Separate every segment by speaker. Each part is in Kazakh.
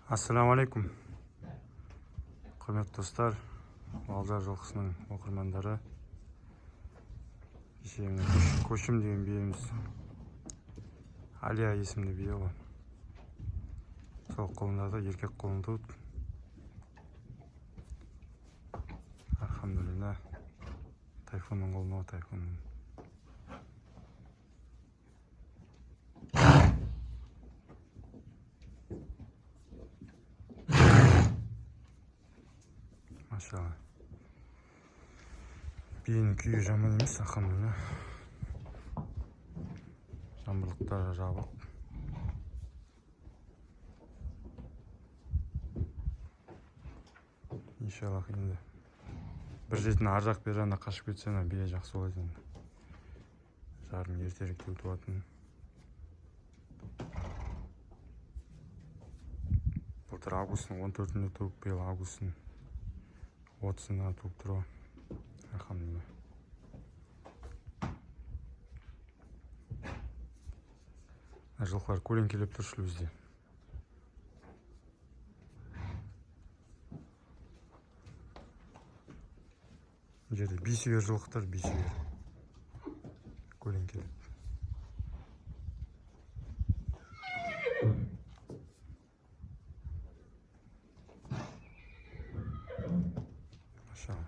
Speaker 1: Ассаламу алейкум. Құрметті достар, Балжар жылқысының оқырмандары. Көшім деген биеміз. Алия есімді бие ғой. Сол қолында да еркек қолында тұр. Алхамдулилла. Тайфунның қолында тайфунның. Машалла. Биенің күйі жаман емес, алхамдулилла. Жамбылықтары жабық. Иншаллах енді. Бір жетін ар жақ бер жағына қашып кетсе, бие жақсы болады енді. Жарым ертерек туатын. Былтыр августтың 14-інде туып, биыл августтың 30-ында туып тұр. Алхамдулилла. Жылқылар көлеңкелеп тұршы бізде. Жерде бейсүйер жылқытар, бейсүйер. Көлеңкелеп. Машалла.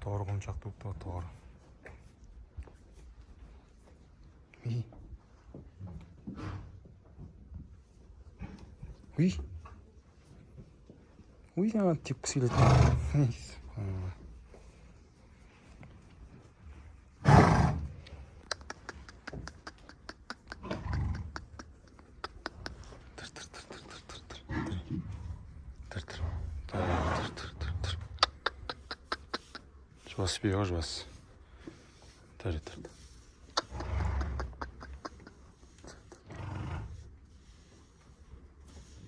Speaker 1: Торы құншақ туып тұр, торы. Уй. Уй, ана тепкісі келеді. Жуас бие ғой, жуас. Тәрі.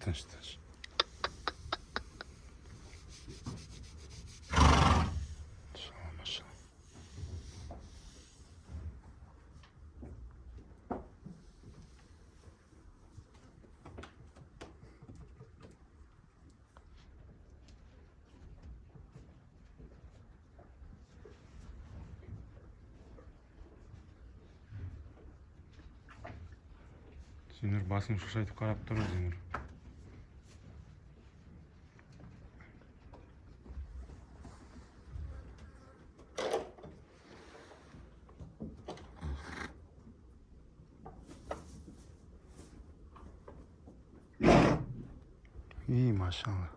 Speaker 1: Тыныш. Машалла. Зинур басын шошайтып қарап тұр, Зинур. Машалла.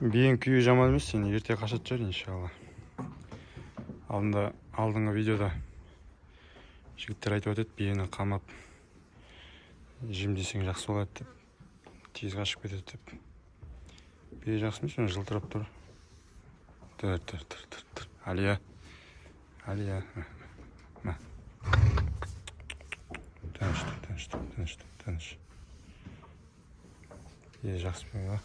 Speaker 1: Биенің күйі жаман емес, сені ерте қашат жар, иншалла. Алдыңғы видеода жігіттер айтып өтеді, биені қамап жемдесең жақсы болады деп, тез қашып кетеді деп. Бие жақсы емес, жылтырап тұр. Тұр. Алия. Тыныш. Бие жақсы бие.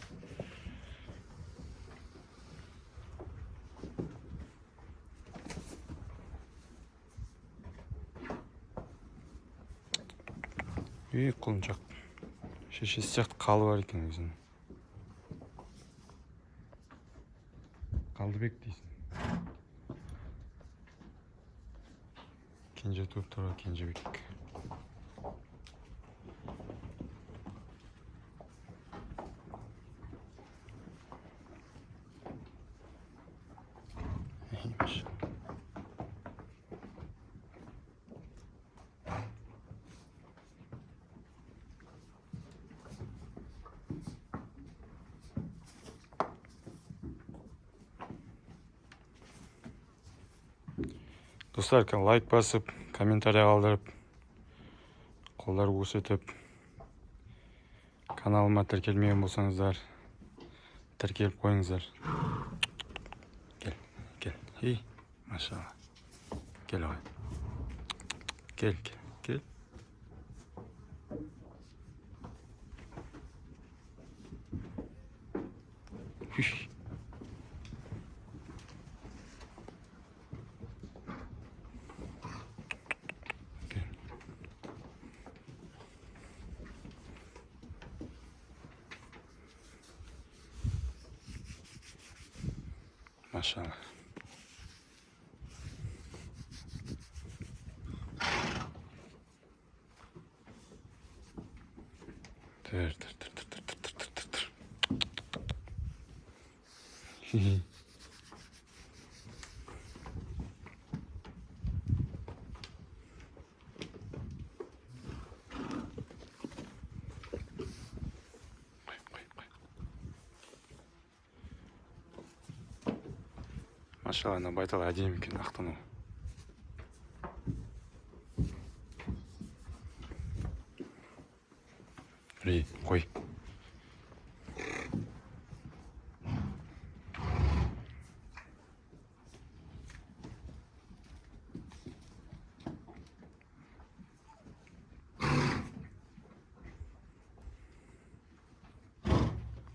Speaker 1: Үй құлыншақ. Шешесі сияқты қалы бар екен өзінің. Қалдыбек дейсің. Кенже туып тұр, Кенжебек. Dostlar, лайк басып, комментарий қалдырып, қолдар көрсетіп, Каналыма тіркелмеген болсаңыздар, тіркеліп қойыңыздар. Кел. Ей, машалла. Кел ағай. Кел. Хүш. Машалла. Тұр. Машалла, ана байтал әдемі екен, ақтану. Қой.